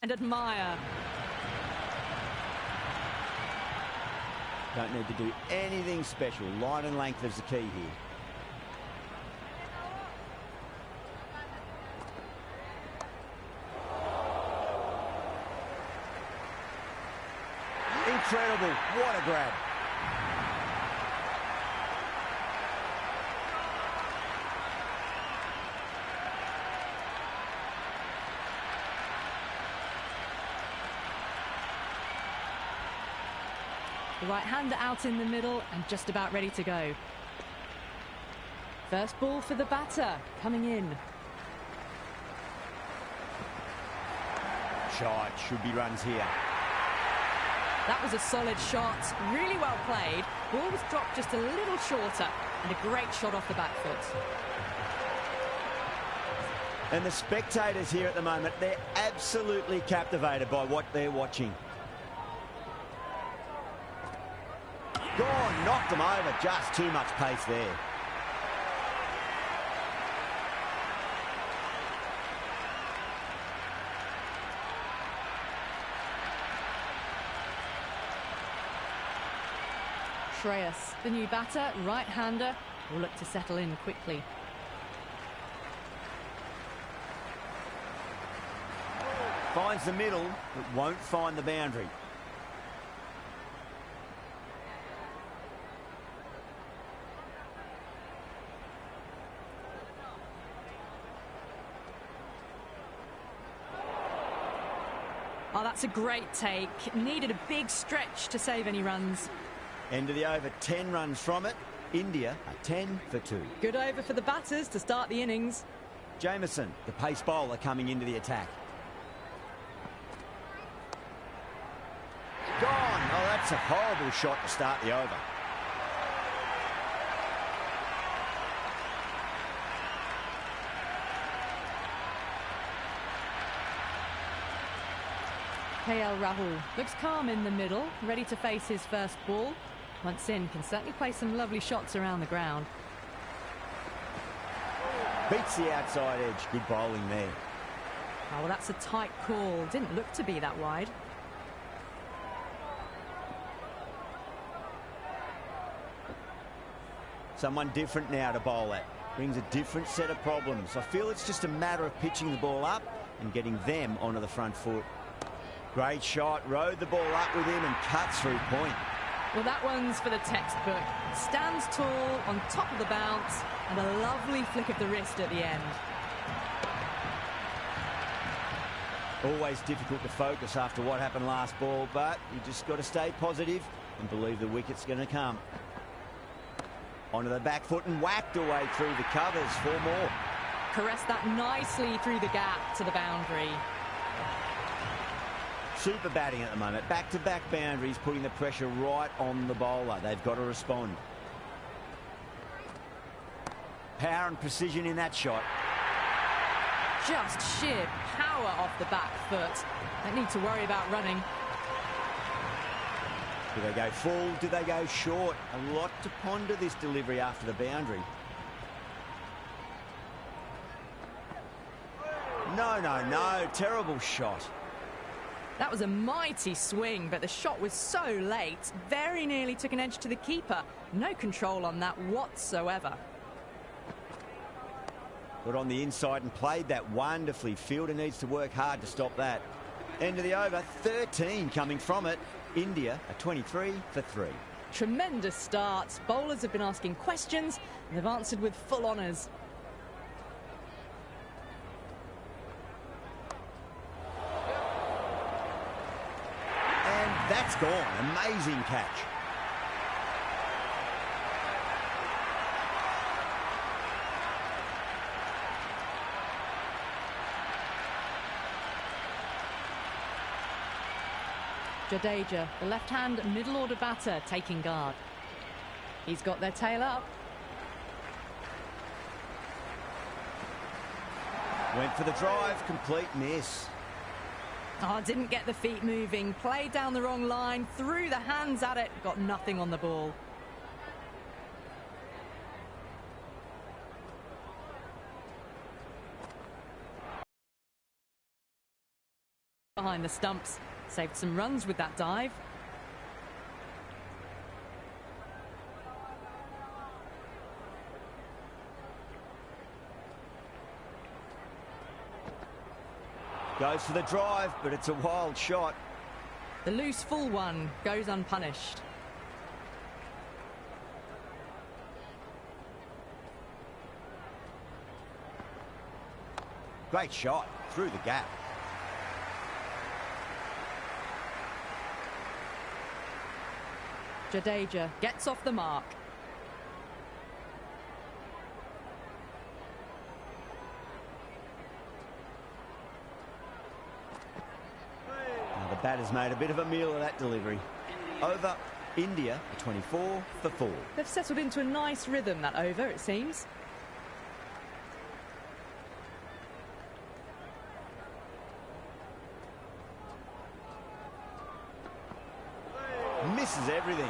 and admire. Don't need to do anything special. Line and length is the key here. Incredible. What a grab. The right-hander out in the middle and just about ready to go. First ball for the batter, coming in. Shot, should be runs here. That was a solid shot, really well played. Ball was dropped just a little shorter and a great shot off the back foot. And the spectators here at the moment, they're absolutely captivated by what they're watching. Gone, knocked them over, just too much pace there. Shreyas, the new batter, right-hander, will look to settle in quickly. Finds the middle, but won't find the boundary. Oh, that's a great take. Needed a big stretch to save any runs. End of the over, 10 runs from it. India are 10 for 2. Good over for the batters to start the innings. Jamieson, the pace bowler, coming into the attack. Gone. Oh, that's a horrible shot to start the over. KL Rahul looks calm in the middle, ready to face his first ball. Once in, can certainly play some lovely shots around the ground. Beats the outside edge. Good bowling there. Oh, well, that's a tight call. Didn't look to be that wide. Someone different now to bowl at. Brings a different set of problems. I feel it's just a matter of pitching the ball up and getting them onto the front foot. Great shot, rode the ball up with him and cuts through point. Well, that one's for the textbook. Stands tall, on top of the bounce, and a lovely flick of the wrist at the end. Always difficult to focus after what happened last ball, but you just got to stay positive and believe the wicket's going to come. Onto the back foot and whacked away through the covers for more. Caressed that nicely through the gap to the boundary. Super batting at the moment. Back-to-back boundaries, putting the pressure right on the bowler. They've got to respond. Power and precision in that shot. Just sheer power off the back foot. Don't need to worry about running. Do they go full? Do they go short? A lot to ponder this delivery after the boundary. No. Terrible shot. That was a mighty swing, but the shot was so late. Very nearly took an edge to the keeper. No control on that whatsoever. Got on the inside and played that wonderfully. Fielder needs to work hard to stop that. End of the over, 13 coming from it. India are 23 for 3. Tremendous start. Bowlers have been asking questions, and they've answered with full honours. And that's gone. Amazing catch. Jadeja, the left-hand middle-order batter, taking guard. He's got their tail up. Went for the drive, complete miss. Oh, didn't get the feet moving. Played down the wrong line, threw the hands at it, got nothing on the ball. behind the stumps. Saved some runs with that dive. Goes for the drive, but it's a wild shot. The loose full one goes unpunished. Great shot through the gap. Jadeja gets off the mark. Now the batter's made a bit of a meal of that delivery. Over India, 24 for 4. They've settled into a nice rhythm, that over, it seems. Misses everything.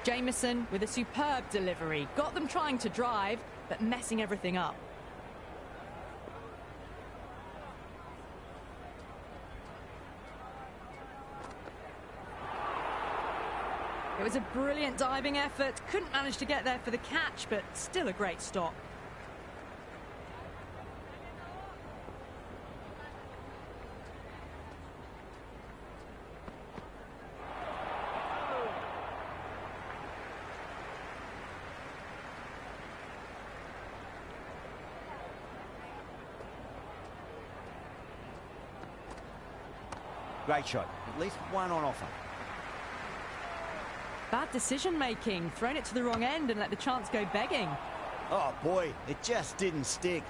Jamieson with a superb delivery. Got them trying to drive, but messing everything up. It was a brilliant diving effort. Couldn't manage to get there for the catch, but still a great stop. Great shot. At least one on offer. Bad decision making. Thrown it to the wrong end and let the chance go begging. Oh boy, it just didn't stick.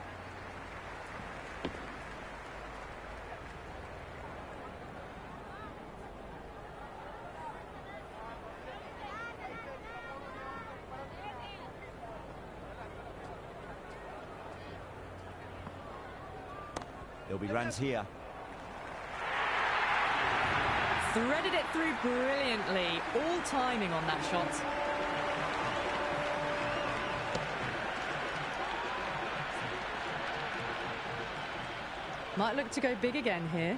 There'll be runs here. Threaded it through brilliantly. All timing on that shot. Might look to go big again here.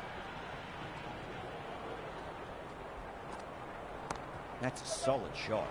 That's a solid shot.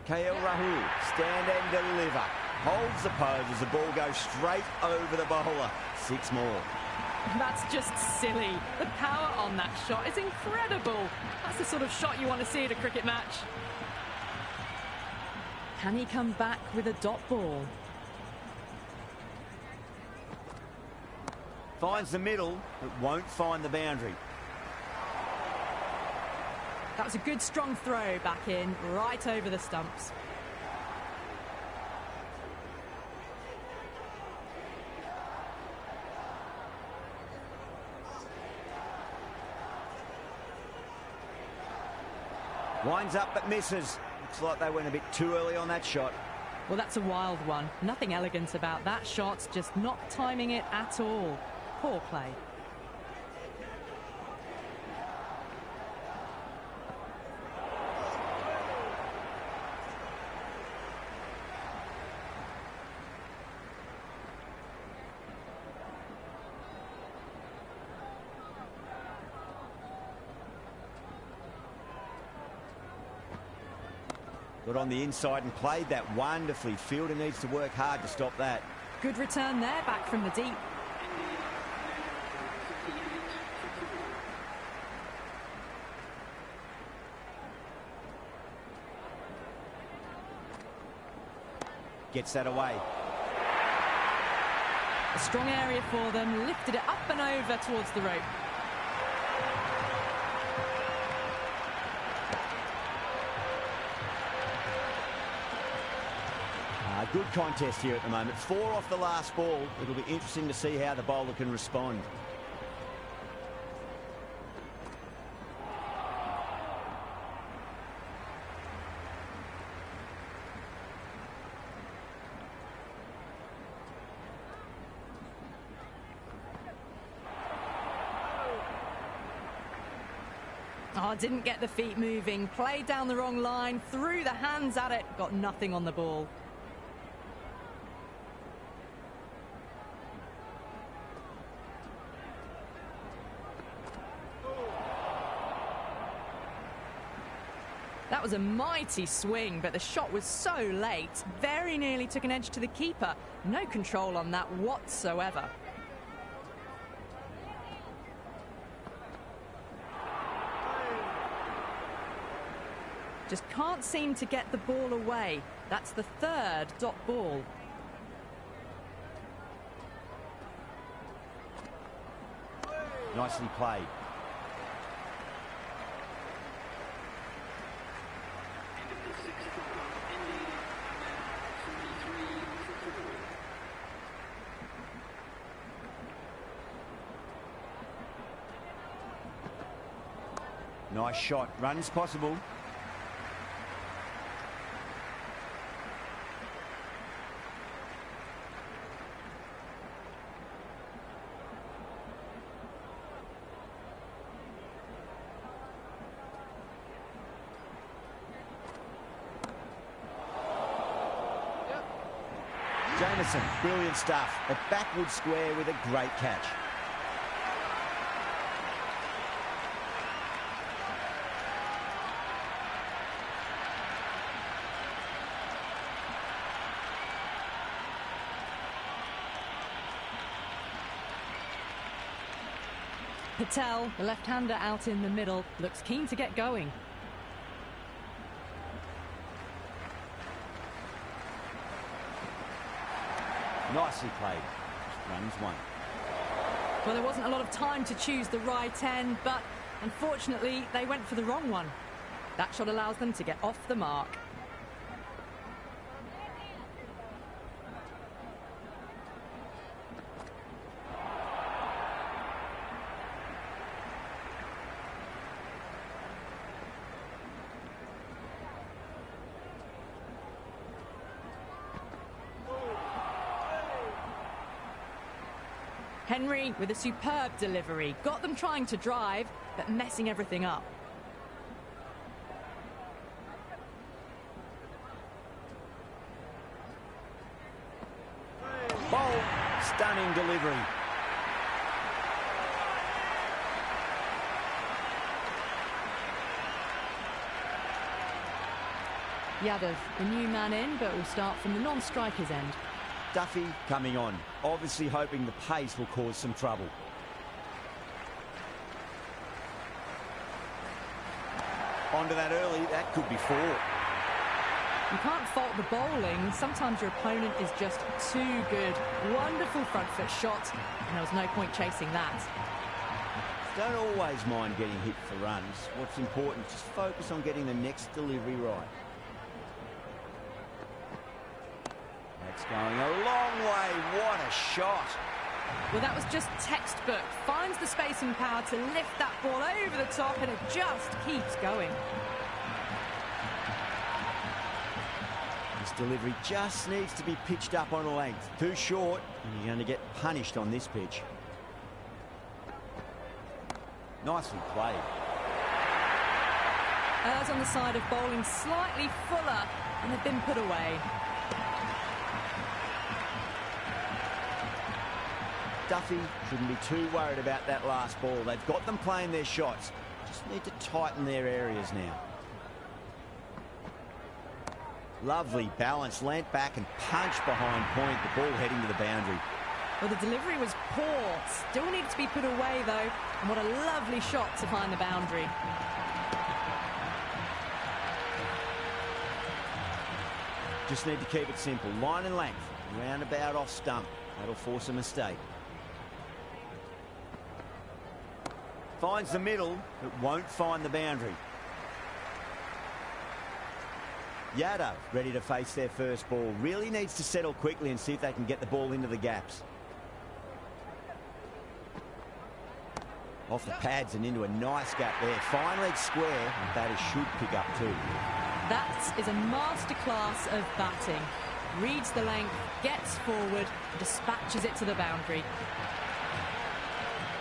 KL Rahul, stand and deliver. Holds the pose as the ball goes straight over the bowler. 6 more. That's just silly. The power on that shot is incredible. That's the sort of shot you want to see at a cricket match. Can he come back with a dot ball? Finds the middle, but won't find the boundary. That was a good strong throw back in, right over the stumps. Winds up but misses. Looks like they went a bit too early on that shot. Well, that's a wild one. Nothing elegant about that shot, just not timing it at all. Poor play. Got on the inside and played that wonderfully. Fielder needs to work hard to stop that. Good return there, back from the deep. Gets that away. A strong area for them, lifted it up and over towards the rope. Good contest here at the moment. 4 off the last ball. It'll be interesting to see how the bowler can respond. Oh, didn't get the feet moving. Played down the wrong line. Threw the hands at it. Got nothing on the ball. That was a mighty swing, but the shot was so late. Very nearly took an edge to the keeper. No control on that whatsoever. Just can't seem to get the ball away. That's the 3rd dot ball. Nicely played. Nice shot. Runs possible. Jamieson, brilliant stuff. A backward square with a great catch. Patel, the left-hander out in the middle, looks keen to get going. Nicely played. Runs 1. Well, there wasn't a lot of time to choose the right end, but unfortunately they went for the wrong one. That shot allows them to get off the mark. Henry with a superb delivery. Got them trying to drive, but messing everything up. Bowl. Stunning delivery. Yadav, the new man in, but will start from the non-striker's end. Duffy coming on, obviously hoping the pace will cause some trouble. Onto that early, that could be 4. You can't fault the bowling. Sometimes your opponent is just too good. Wonderful front foot shot, and there was no point chasing that. Don't always mind getting hit for runs. What's important, just focus on getting the next delivery right. That's going a long way. What a shot. Well, that was just textbook. Finds the space and power to lift that ball over the top, and it just keeps going. This delivery just needs to be pitched up on a length. Too short, and you're going to get punished on this pitch. Nicely played. Errs on the side of bowling slightly fuller, and they've been put away. Duffy shouldn't be too worried about that last ball. They've got them playing their shots. Just need to tighten their areas now. Lovely balance, leant back and punched behind point. The ball heading to the boundary. Well, the delivery was poor. Still needed to be put away, though. And what a lovely shot to find the boundary. Just need to keep it simple. Line and length. Roundabout off stump. That'll force a mistake. Finds the middle, but won't find the boundary. Yadav ready to face their first ball. Really needs to settle quickly and see if they can get the ball into the gaps. Off the pads and into a nice gap there. Fine leg square, and batters should pick up too. That is a masterclass of batting. Reads the length, gets forward, dispatches it to the boundary.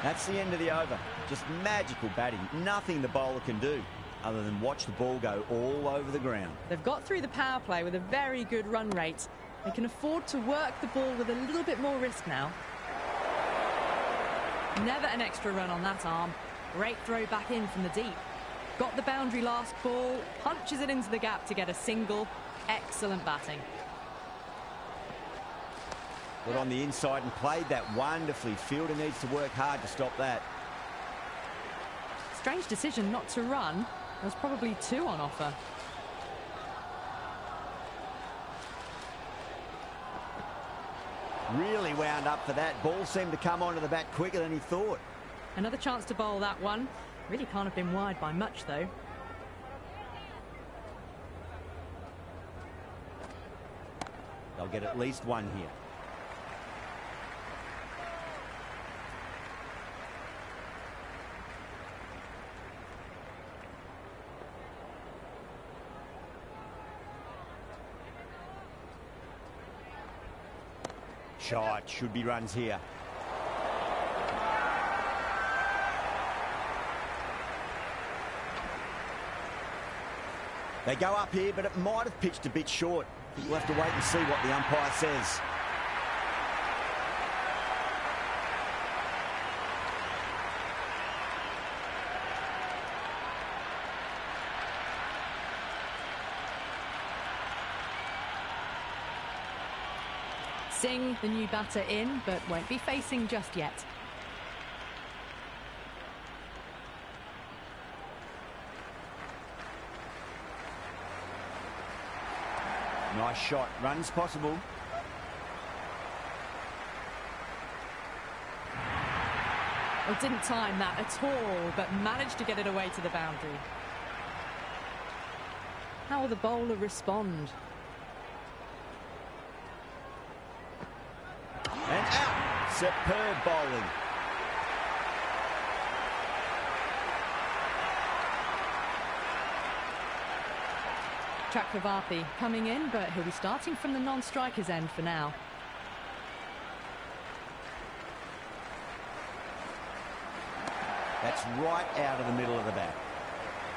That's the end of the over. Just magical batting. Nothing the bowler can do other than watch the ball go all over the ground. They've got through the power play with a very good run rate. They can afford to work the ball with a little bit more risk now. Never an extra run on that arm. Great throw back in from the deep. Got the boundary last ball, punches it into the gap to get a single. Excellent batting. Got on the inside and played that wonderfully. Fielder needs to work hard to stop that. Strange decision not to run. There was probably two on offer. Really wound up for that. Ball seemed to come onto the bat quicker than he thought. Another chance to bowl that one. Really can't have been wide by much, though. They'll get at least one here. Shot, should be runs here. They go up here, but it might have pitched a bit short. We'll have to wait and see what the umpire says. Singh, the new batter, in, but won't be facing just yet. Nice shot. Runs possible. Well, didn't time that at all, but managed to get it away to the boundary. How will the bowler respond? And out. Superb bowling. Chakravarti coming in, but he'll be starting from the non-striker's end for now. That's right out of the middle of the bat.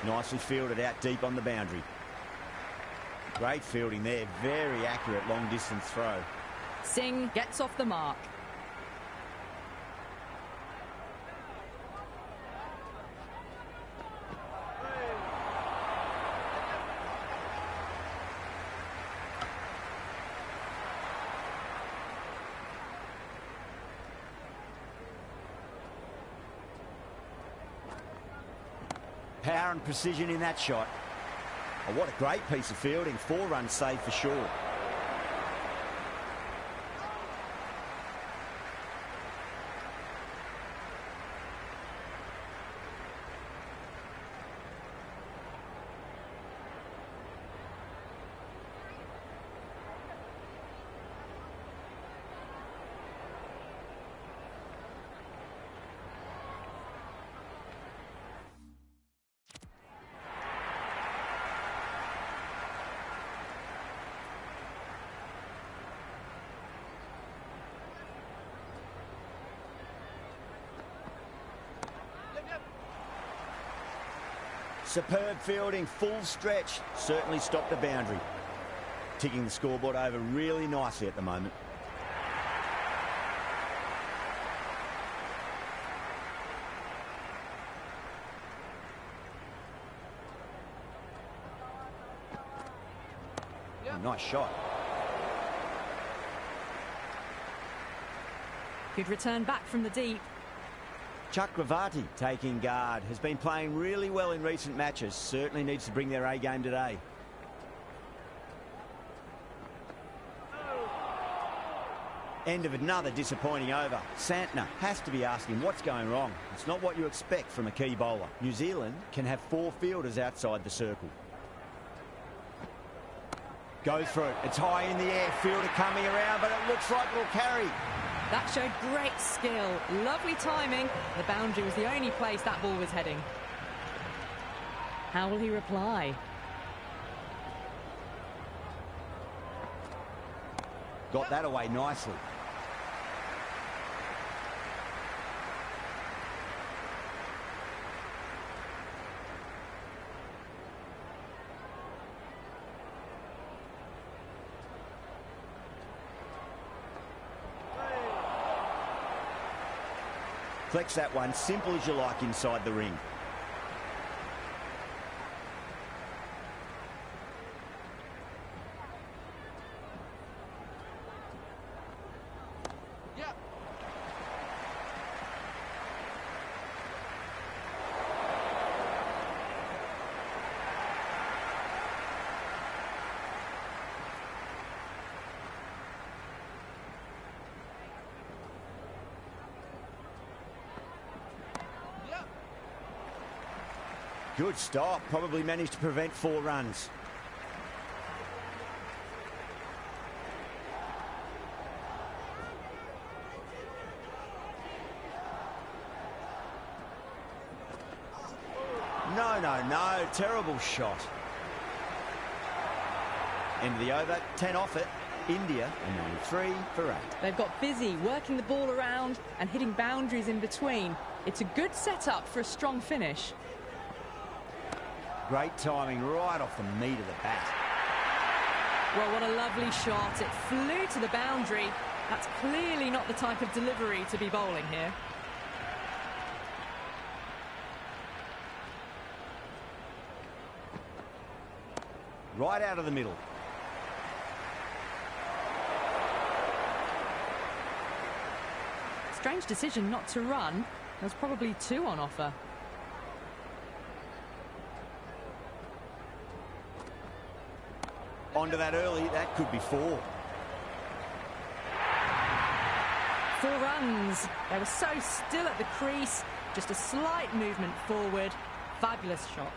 Nicely fielded out deep on the boundary. Great fielding there. Very accurate long distance throw. Singh gets off the mark. Power and precision in that shot. Oh, what a great piece of fielding. 4 runs saved for sure. Superb fielding, full stretch, certainly stopped the boundary. Ticking the scoreboard over really nicely at the moment. Oh, nice shot. Good return back from the deep. Chakravarti taking guard. Has been playing really well in recent matches. Certainly needs to bring their A game today. End of another disappointing over. Santner has to be asking what's going wrong. It's not what you expect from a key bowler. New Zealand can have 4 fielders outside the circle. Goes for it. It's high in the air. Fielder coming around, but it looks like it'll carry. That showed great skill. Lovely timing. The boundary was the only place that ball was heading. How will he reply? Got that away nicely. Flex that one, simple as you like inside the ring. Good stop. Probably managed to prevent 4 runs. No. Terrible shot. End of the over. 10 off it. India and only 3 for 8. They've got busy working the ball around and hitting boundaries in between. It's a good setup for a strong finish. Great timing right off the meat of the bat. Well, what a lovely shot. It flew to the boundary. That's clearly not the type of delivery to be bowling here. Right out of the middle. Strange decision not to run. There's probably 2 on offer. Onto that early, that could be 4. 4 runs. They were so still at the crease. Just a slight movement forward. Fabulous shot.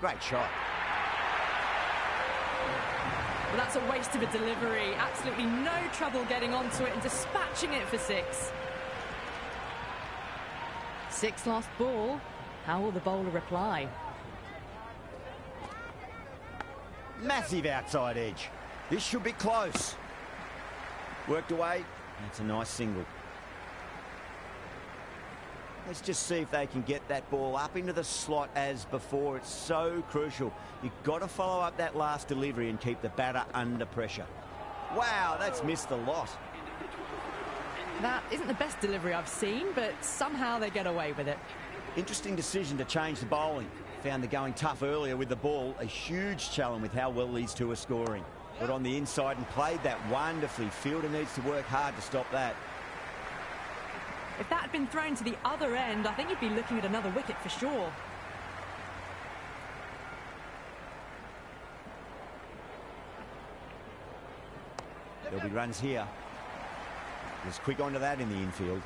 Great shot. Well, that's a waste of a delivery. Absolutely no trouble getting onto it and dispatching it for 6. 6 last ball. How will the bowler reply? Massive outside edge. This should be close. Worked away. That's a nice single. Let's just see if they can get that ball up into the slot as before. It's so crucial. You've got to follow up that last delivery and keep the batter under pressure. Wow, that's missed a lot. That isn't the best delivery I've seen, but somehow they get away with it. Interesting decision to change the bowling. Found the going tough earlier with the ball. A huge challenge with how well these 2 are scoring. But on the inside and played that wonderfully. Fielder needs to work hard to stop that. If that had been thrown to the other end, I think you'd be looking at another wicket for sure. There'll be runs here. Was quick onto that in the infield.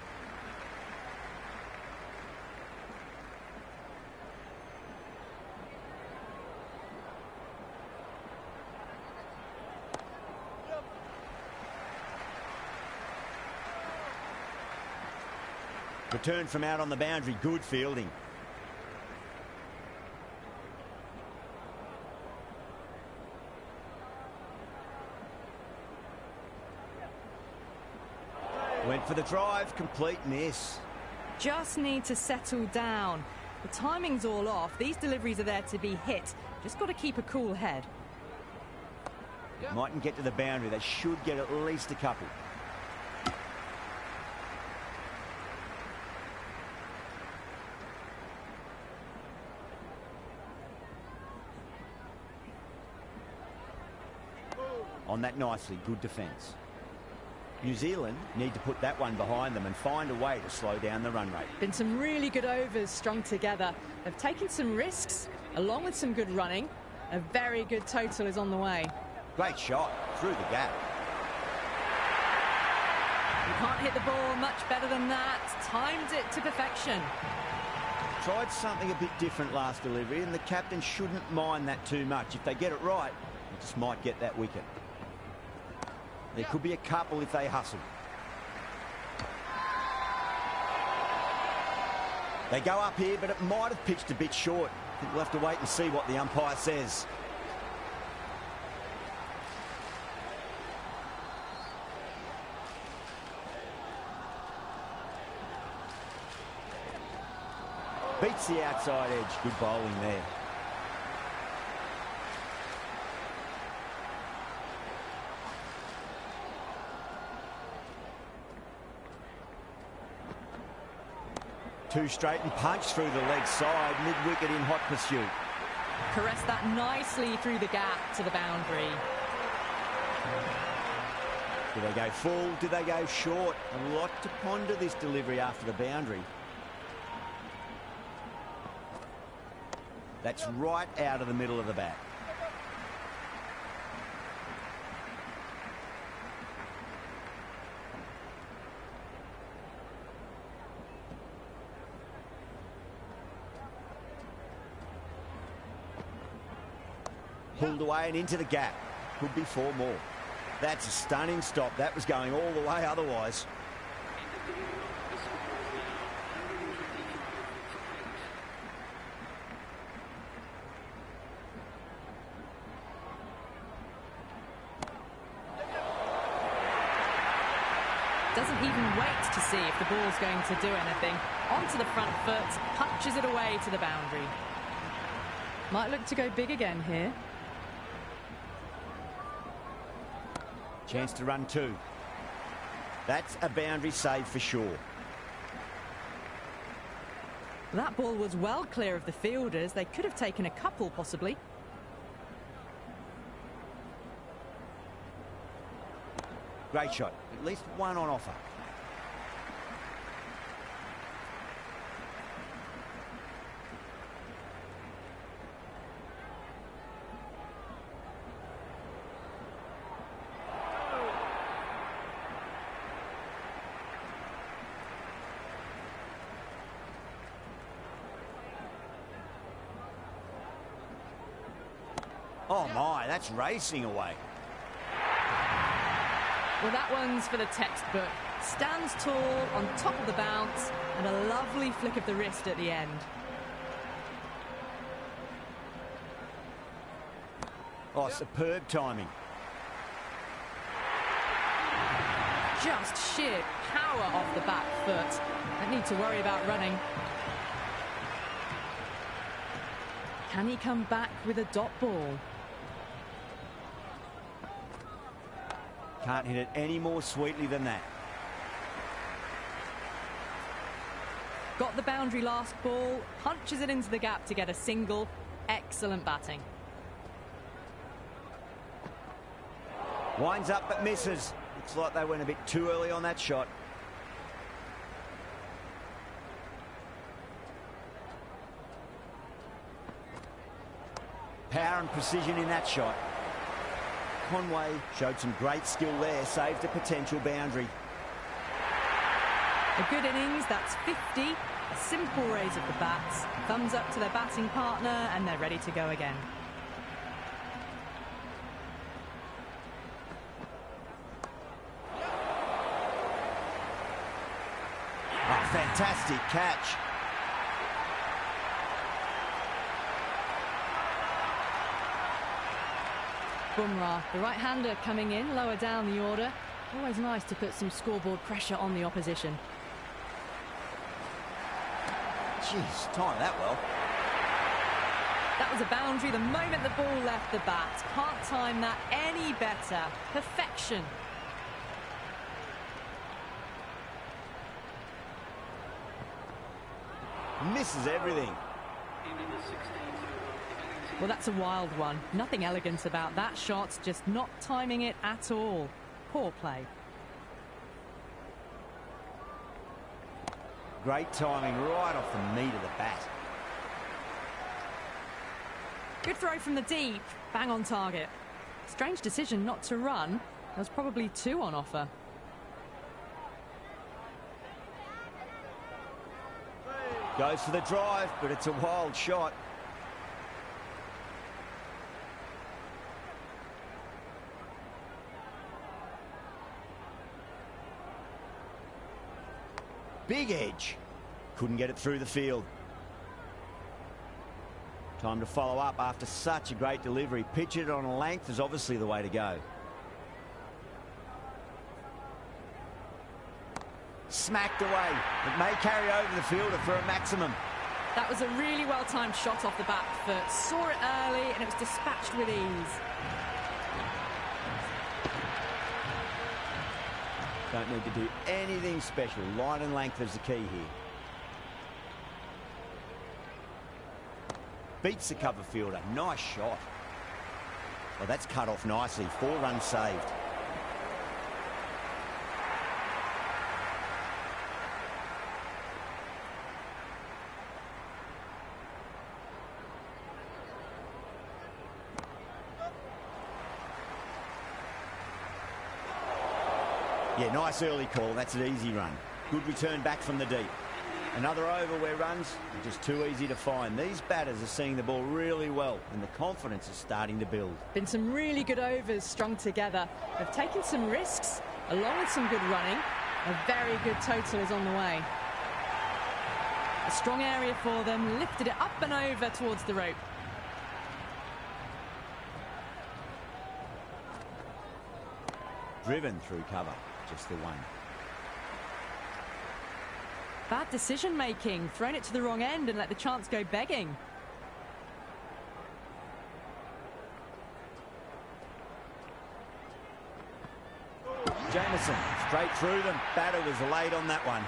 Return from out on the boundary. Good fielding. Went for the drive. Complete miss. Just need to settle down. The timing's all off. These deliveries are there to be hit. Just got to keep a cool head. Mightn't get to the boundary. They should get at least a couple. On that nicely, good defence. New Zealand need to put that one behind them and find a way to slow down the run rate. Been some really good overs strung together. They've taken some risks, along with some good running. A very good total is on the way. Great shot through the gap. You can't hit the ball much better than that. Timed it to perfection. Tried something a bit different last delivery, and the captain shouldn't mind that too much. If they get it right, they just might get that wicket. There could be a couple if they hustle. They go up here, but it might have pitched a bit short. I think we'll have to wait and see what the umpire says. Beats the outside edge. Good bowling there. Two straight and punch through the leg side, mid-wicket in hot pursuit. Caressed that nicely through the gap to the boundary. Do they go full? Do they go short? A lot to ponder this delivery after the boundary. That's right out of the middle of the bat. Pulled away and into the gap. Could be 4 more. That's a stunning stop. That was going all the way otherwise. Doesn't even wait to see if the ball's going to do anything. Onto the front foot, punches it away to the boundary. Might look to go big again here. Chance to run 2. That's a boundary save for sure. That ball was well clear of the fielders. They could have taken a couple, possibly. Great shot. At least one on offer. Oh my, that's racing away. Well, that one's for the textbook. Stands tall on top of the bounce and a lovely flick of the wrist at the end. Oh, superb timing. Just sheer power off the back foot. Don't need to worry about running. Can he come back with a dot ball? Can't hit it any more sweetly than that. Got the boundary last ball, punches it into the gap to get a single. Excellent batting. Winds up but misses. Looks like they went a bit too early on that shot. Power and precision in that shot. Conway showed some great skill there, saved a potential boundary. A good innings, that's 50. A simple raise of the bats. Thumbs up to their batting partner and they're ready to go again. Oh, fantastic catch. Bumrah, the right-hander coming in, lower down the order. Always nice to put some scoreboard pressure on the opposition. Jeez, timed that well. That was a boundary the moment the ball left the bat. Can't time that any better. Perfection. Misses everything. Well, that's a wild one. Nothing elegant about that shot, just not timing it at all. Poor play. Great timing right off the meat of the bat. Good throw from the deep. Bang on target. Strange decision not to run. There was probably 2 on offer. Goes for the drive, but it's a wild shot. Big edge. Couldn't get it through the field. Time to follow up after such a great delivery. Pitch it on a length is obviously the way to go. Smacked away. It may carry over the fielder for a maximum. That was a really well-timed shot off the back foot. Saw it early and it was dispatched with ease. Don't need to do anything special. Line and length is the key here. Beats the cover fielder. Nice shot. Well, that's cut off nicely. 4 runs saved. Yeah, nice early call. That's an easy run. Good return back from the deep. Another over where runs are just too easy to find. These batters are seeing the ball really well and the confidence is starting to build. Been some really good overs strung together. They've taken some risks along with some good running. A very good total is on the way. A strong area for them. Lifted it up and over towards the rope. Driven through cover. Just the one. Bad decision making. Thrown it to the wrong end and let the chance go begging. Jamieson straight through them. Batter was late on that one.